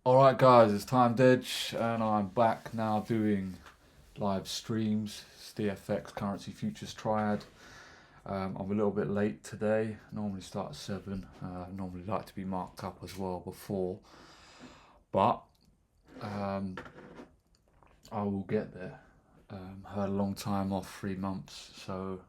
Alright guys, it's Time Edge and I'm back now doing live streams. It's the FX Currency Futures Triad. I'm a little bit late today. Normally start at 7. Normally like to be marked up as well before. But I will get there. Had a long time off, 3 months, so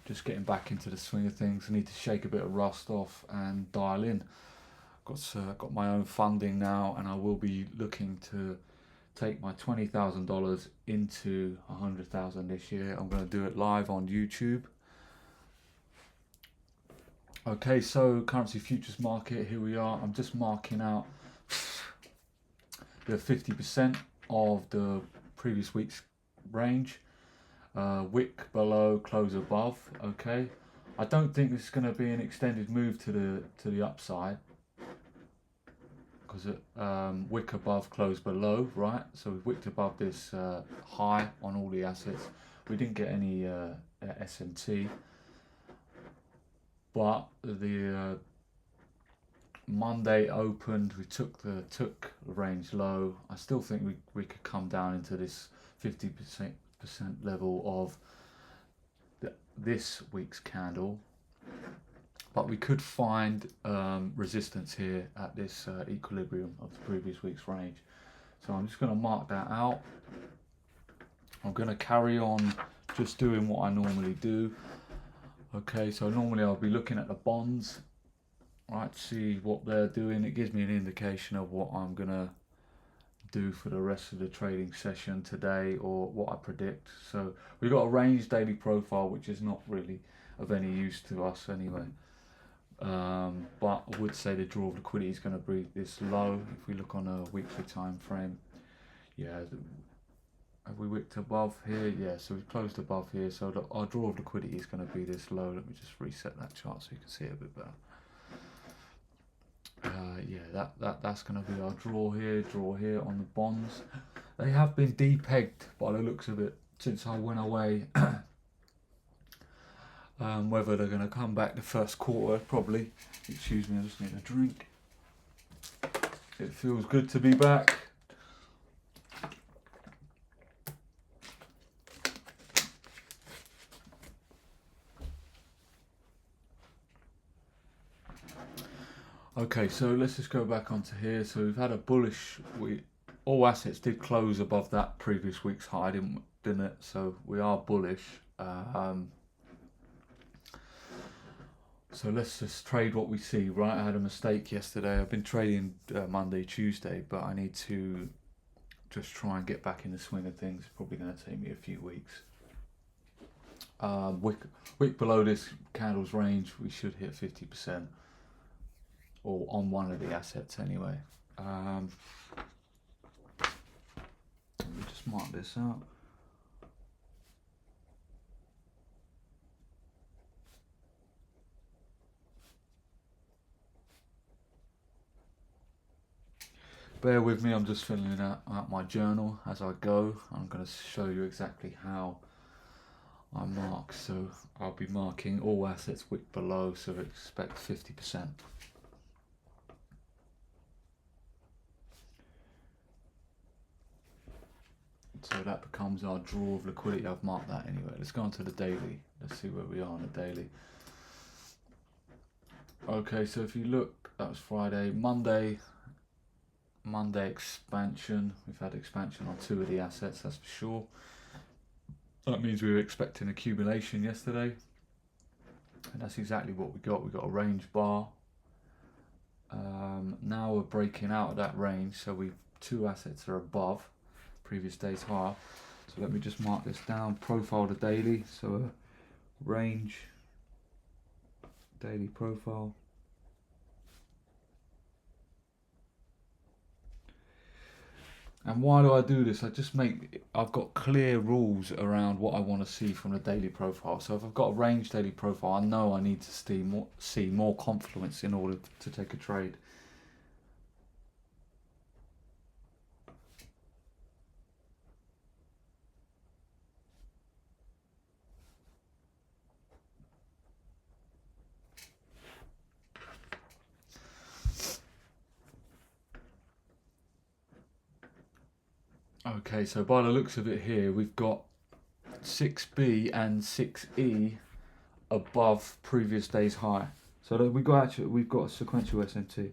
just getting back into the swing of things. I need to shake a bit of rust off and dial in. Got my own funding now, and I will be looking to take my $20,000 into 100,000 this year. I'm going to do it live on YouTube. Okay, so currency futures market, here we are. I'm just marking out the 50% of the previous week's range. Wick below, close above. Okay, I don't think this is going to be an extended move to the upside, because wick above, close below, right? So we've wicked above this high on all the assets. We didn't get any SMT, but the Monday opened. We took the range low. I still think we could come down into this 50% level of this week's candle. But we could find resistance here at this equilibrium of the previous week's range. So I'm just going to mark that out. I'm going to carry on just doing what I normally do. Okay, so normally I'll be looking at the bonds, right, to see what they're doing. It gives me an indication of what I'm going to do for the rest of the trading session today, or what I predict. So we've got a range daily profile, which is not really of any use to us anyway. But I would say the draw of liquidity is going to be this low. If we look on a weekly time frame, yeah, have we wicked above here? Yeah, so we've closed above here, so our draw of liquidity is going to be this low. Let me just reset that chart so you can see it a bit better. Yeah, that's going to be our draw here on the bonds. They have been depegged by the looks of it since I went away. Whether they're going to come back the first quarter, probably. Excuse me, I just need a drink. It feels good to be back. Okay, so let's just go back onto here. So we've had a bullish week. All assets did close above that previous week's high, didn't it? So we are bullish. So let's just trade what we see, right? I had a mistake yesterday. I've been trading Monday, Tuesday, but I need to just try and get back in the swing of things. It's probably going to take me a few weeks. Wick below this candle's range, we should hit 50%, or on one of the assets anyway. Let me just mark this out. Bear with me, I'm just filling out my journal as I go. I'm going to show you exactly how I mark. So I'll be marking all assets wick below, so expect 50%. So that becomes our draw of liquidity. I've marked that anyway. Let's go on to the daily. Let's see where we are on the daily. Okay, so if you look, that was Friday. Monday expansion. We've had expansion on 2 of the assets, that's for sure. That means we were expecting accumulation yesterday, and that's exactly what we got. We got a range bar. Now we're breaking out of that range, so 2 assets are above previous day's high. So let me just mark this down. Profile the daily. So a range daily profile. And why do I do this? I've got clear rules around what I want to see from the daily profile. So if I've got a range daily profile, I know I need to see more confluence in order to take a trade. Okay, so by the looks of it here, we've got 6B and 6E above previous day's high. So we've got a sequential SMT.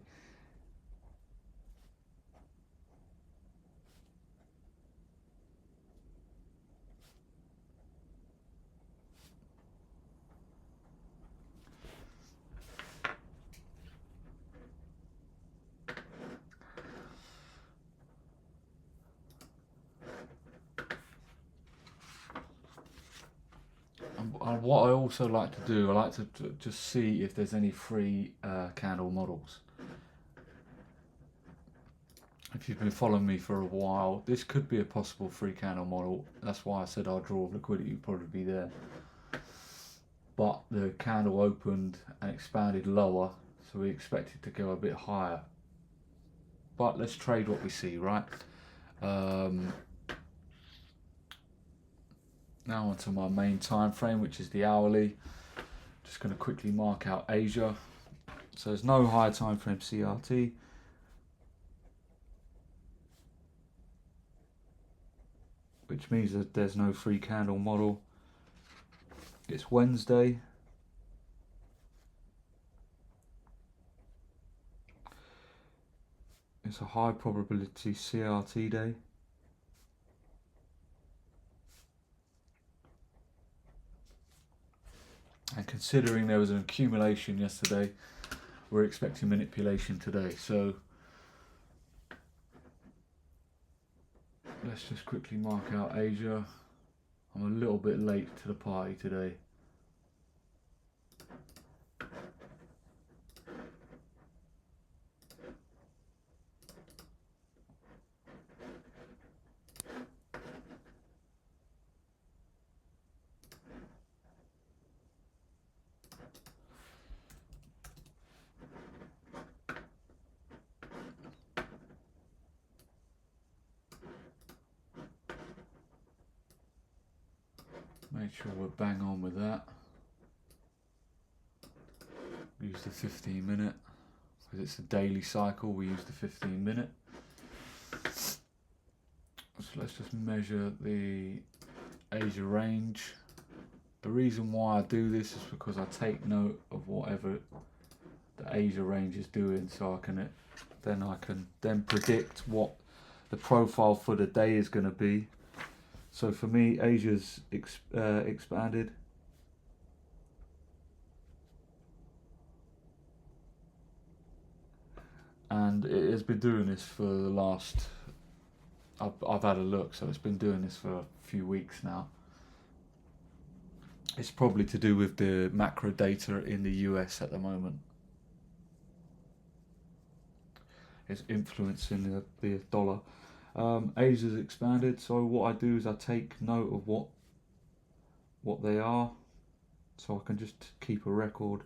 And what I also like to do, I like to just see if there's any free candle models. If you've been following me for a while, this could be a possible free candle model. That's why I said our draw of liquidity would probably be there. But the candle opened and expanded lower, so we expect it to go a bit higher. But let's trade what we see, right? Now onto my main time frame, which is the hourly. Just going to quickly mark out Asia. So there's no higher time frame CRT. Which means that there's no free candle model. It's Wednesday. It's a high probability CRT day. And considering there was an accumulation yesterday, we're expecting manipulation today. So let's just quickly mark out Asia. I'm a little bit late to the party today. Make sure we're bang on with that. Use the 15 minute. Because it's a daily cycle, we use the 15 minute. So let's just measure the Asia range. The reason why I do this is because I take note of whatever the Asia range is doing, so I can then predict what the profile for the day is going to be. So for me, Asia's expanded. And it has been doing this for the last, I've had a look, so it's been doing this for a few weeks now. It's probably to do with the macro data in the US at the moment. It's influencing the dollar. Asia's expanded, so what I do is I take note of what they are, so I can just keep a record.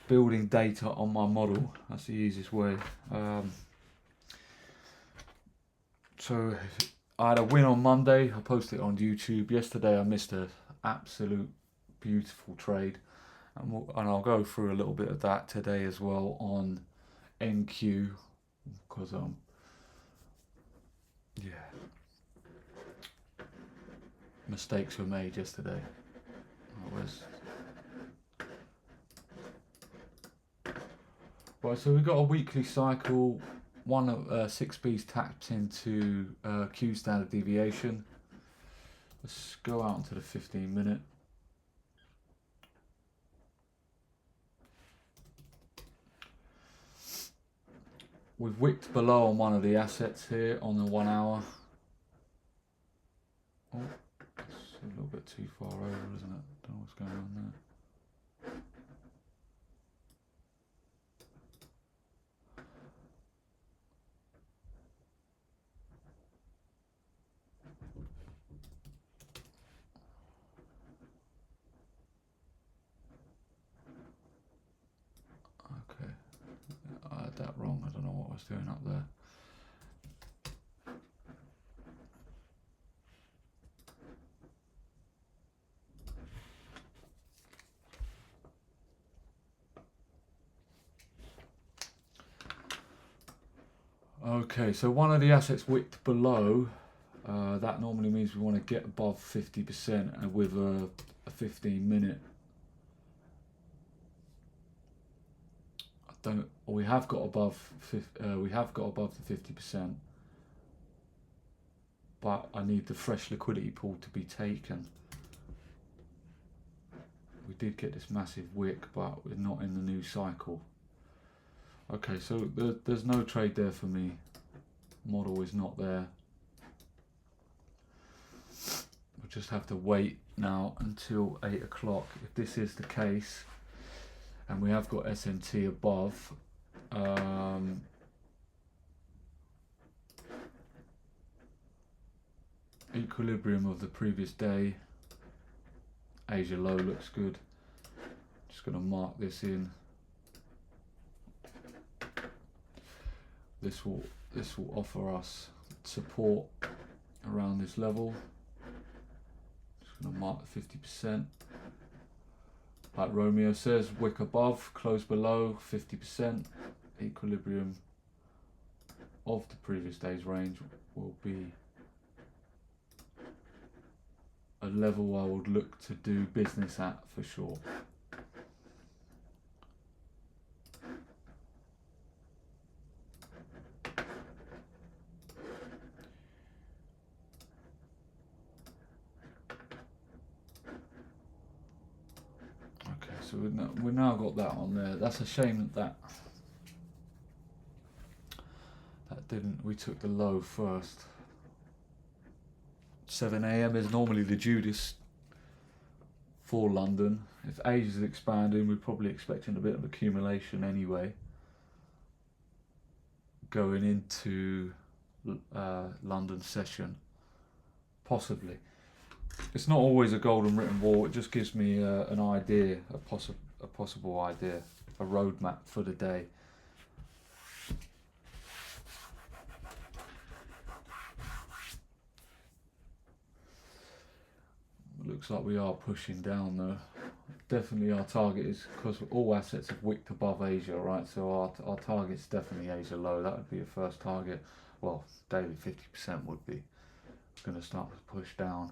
Building data on my model, that's the easiest way. So I had a win on Monday. I posted it on YouTube. Yesterday I missed an absolute beautiful trade, and I'll go through a little bit of that today as well on NQ, because mistakes were made yesterday. Right, so we've got a weekly cycle. One of 6B's tapped into Q standard deviation. Let's go out into the 15 minute. We've wicked below on one of the assets here on the 1 hour. Oh, it's a little bit too far over, isn't it? Don't know what's going on there. Okay, I had that wrong. I don't know what I was doing up there. Okay, so one of the assets wicked below, that normally means we want to get above 50% and with a 15-minute. We have got above the 50%, but I need the fresh liquidity pool to be taken. We did get this massive wick, but we're not in the new cycle. Okay, so there's no trade there for me. Model is not there. We'll just have to wait now until 8 o'clock. If this is the case, and we have got SMT above, equilibrium of the previous day, Asia low looks good. Just going to mark this in. This will offer us support around this level. Just going to mark 50%. Like Romeo says, wick above, close below, 50%. Equilibrium of the previous day's range will be a level I would look to do business at for sure. Okay, so we've now got that on there. That's a shame that didn't. We took the low first. 7 AM is normally the Judas for London. If Asia's expanding, we're probably expecting a bit of accumulation anyway going into London session, possibly. It's not always a golden written wall. It just gives me an idea, a possible idea, a roadmap for the day. Looks like we are pushing down though. Definitely our target is, because all assets have wicked above Asia, right? So our target's definitely Asia low. That would be a first target. Well, daily 50% would be. Going to start to push down.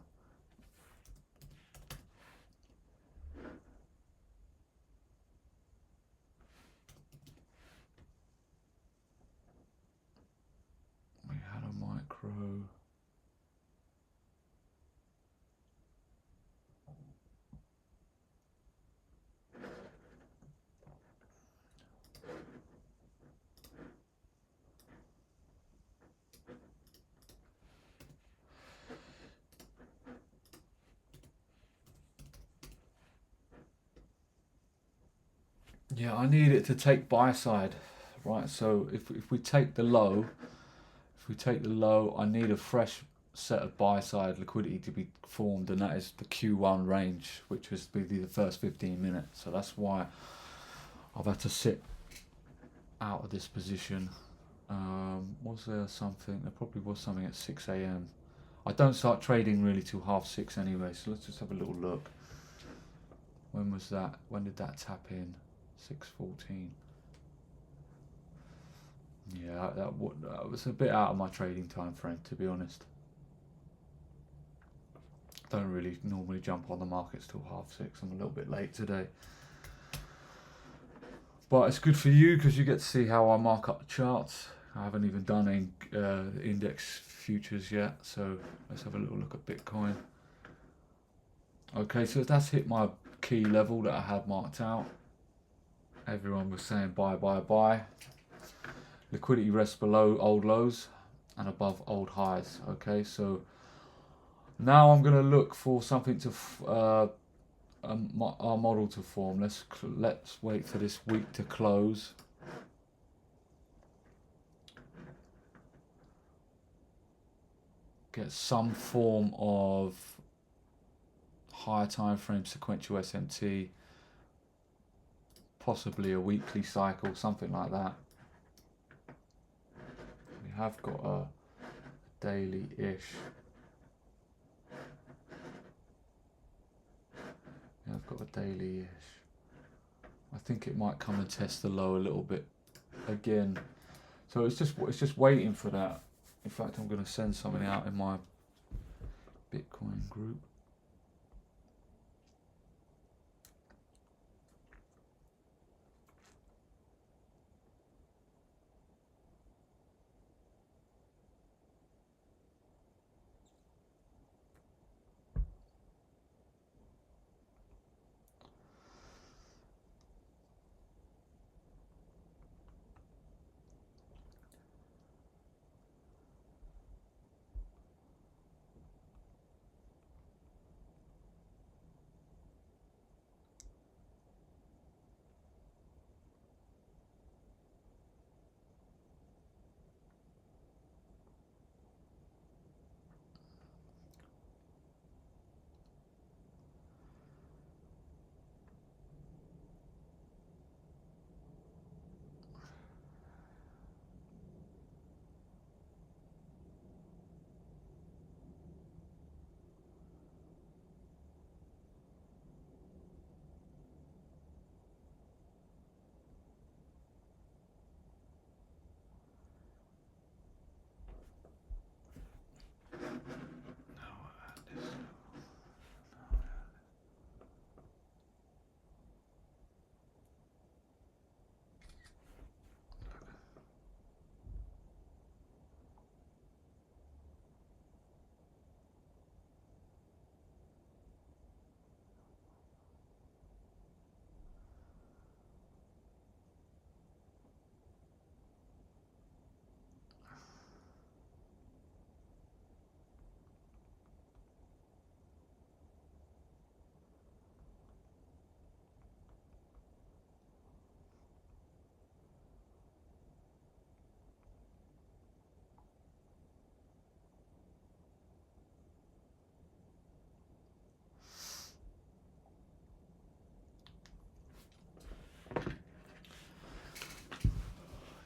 We had a micro. Yeah, I need it to take buy side, right? So if we take the low, I need a fresh set of buy side liquidity to be formed, and that is the Q1 range, which was be the first 15 minutes. So that's why I've had to sit out of this position. Was there something? There probably was something at 6 AM. I don't start trading really till 6:30 anyway, so let's just have a little look. When was that? When did that tap in? 6:14. Yeah, that was a bit out of my trading time frame, to be honest. Don't really normally jump on the markets till 6:30. I'm a little bit late today. But it's good for you because you get to see how I mark up the charts. I haven't even done index futures yet, so let's have a little look at Bitcoin. Okay, so that's hit my key level that I had marked out. Everyone was saying buy, buy, buy. Liquidity rests below old lows and above old highs. Okay, so now I'm going to look for something to our model to form. Let's wait for this week to close. Get some form of higher time frame sequential SMT, possibly a weekly cycle, something like that. We have got a daily-ish. I've got a daily-ish. I think it might come and test the low a little bit again. So it's just waiting for that. In fact, I'm going to send something out in my Bitcoin group.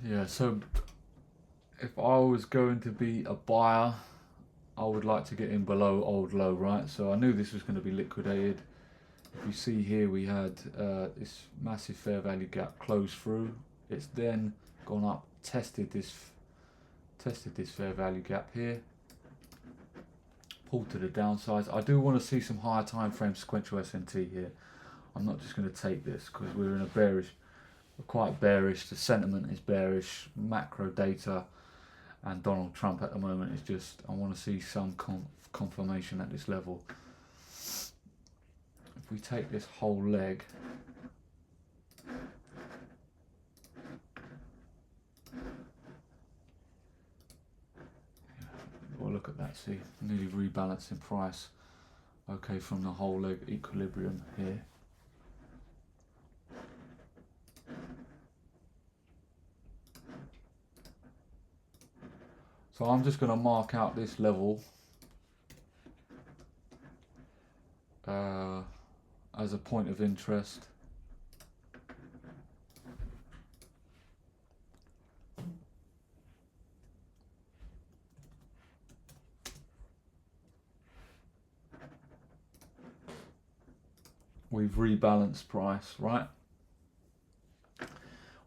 Yeah, so if I was going to be a buyer, I would like to get in below old low, right? So I knew this was going to be liquidated. If you see here, we had this massive fair value gap close through. It's then gone up, tested this fair value gap here, pulled to the downsides. I do want to see some higher time frame sequential SMT here. I'm not just going to take this because we're in a bearish, we're quite bearish. The sentiment is bearish. Macro data and Donald Trump at the moment is just, I want to see some confirmation at this level. If we take this whole leg, well, look at that, see, nearly rebalancing price. Okay, from the whole leg equilibrium here. So I'm just going to mark out this level as a point of interest. We've rebalanced price, right?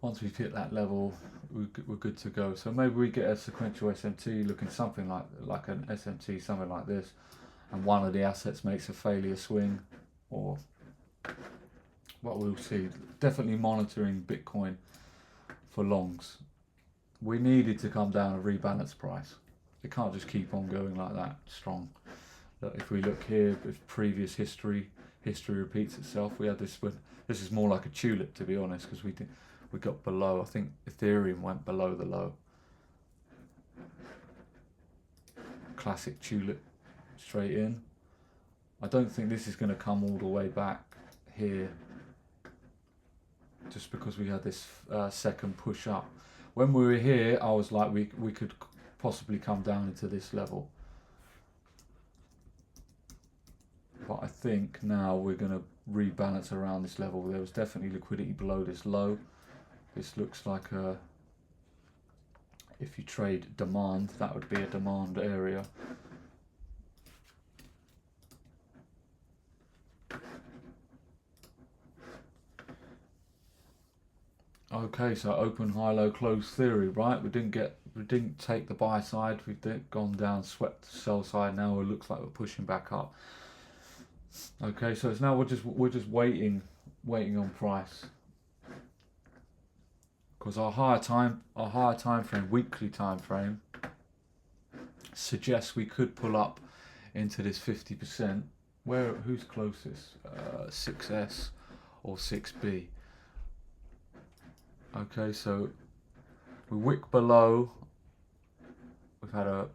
Once we've hit that level, we're good to go. So maybe we get a sequential SMT looking something like an SMT, something like this, and one of the assets makes a failure swing, or what we'll see. Definitely monitoring Bitcoin for longs. We needed to come down and rebalance price. It can't just keep on going like that strong. If we look here, if previous history repeats itself, we had this. This is more like a tulip, to be honest, because we got below. I think Ethereum went below the low. Classic tulip, straight in. I don't think this is going to come all the way back here, just because we had this second push up. When we were here, I was like, we could possibly come down into this level. But I think now we're going to rebalance around this level. There was definitely liquidity below this low. This looks like a, if you trade demand, that would be a demand area. Okay, so open, high, low, close theory, right? We didn't take the buy side. We've gone down, swept the sell side. Now it looks like we're pushing back up. Okay, so it's now we're just waiting on price, because our higher time frame, weekly time frame, suggests we could pull up into this 50%. Who's closest? 6S or 6B. Okay, so we wick below. We've had a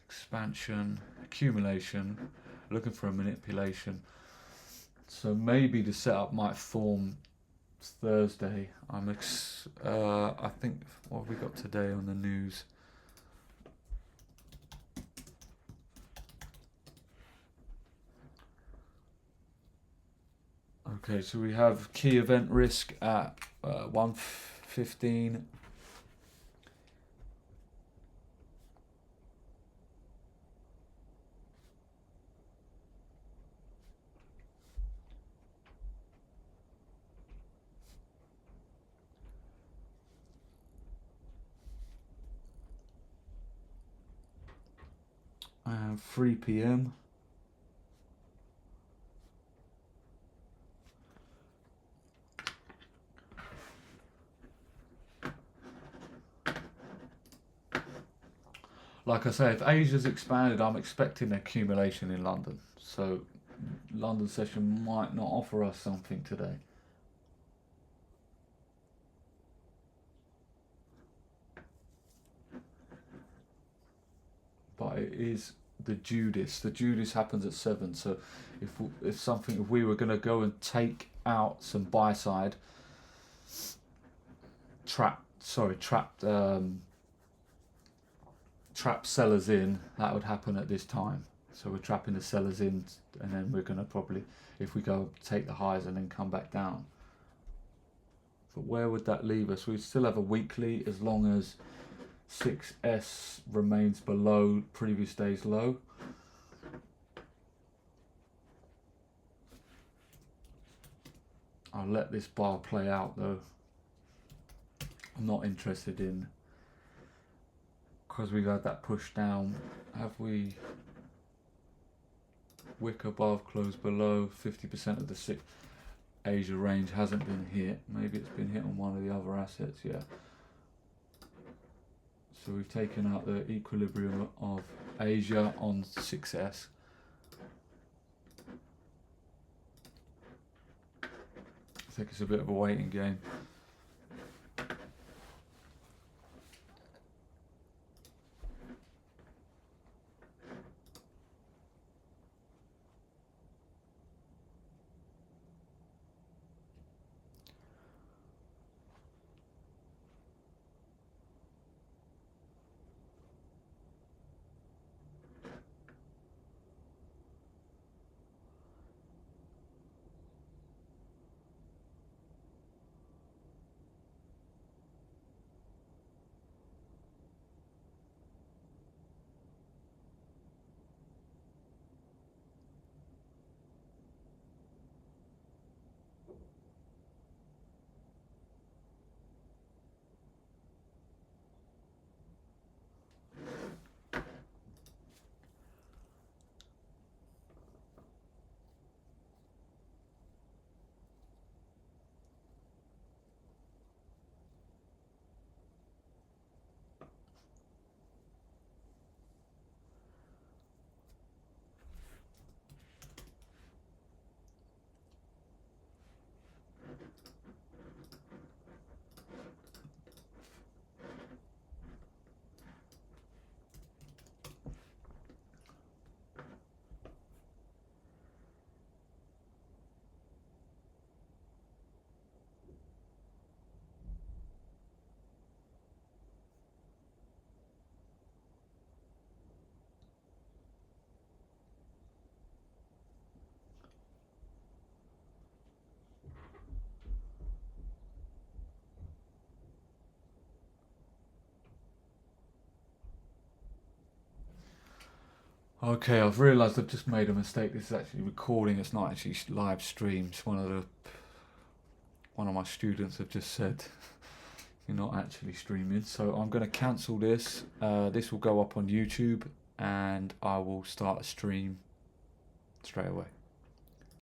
expansion, accumulation, looking for a manipulation. So maybe the setup might form Thursday. I think, what have we got today on the news? Okay, so we have key event risk at 1:15. And 3 p.m. Like I say, if Asia's expanded, I'm expecting accumulation in London. So London session might not offer us something today. But it is the Judas. The Judas happens at 7. So if we were going to go and take out some buy side, trapped sellers in, that would happen at this time. So we're trapping the sellers in, and then we're going to probably, if we go take the highs and then come back down. But where would that leave us? We still have a weekly as long as 6S remains below previous day's low. I'll let this bar play out though. I'm not interested in, because we've had that push down. Have we wick above, close below? 50% of the Asia range hasn't been hit. Maybe it's been hit on one of the other assets, yeah. So we've taken out the equilibrium of Asia on 6S. I think it's a bit of a waiting game. Okay, I've realised I've just made a mistake. This is actually recording. It's not actually live streams. One of my students have just said you're not actually streaming. So I'm going to cancel this. This will go up on YouTube, and I will start a stream straight away.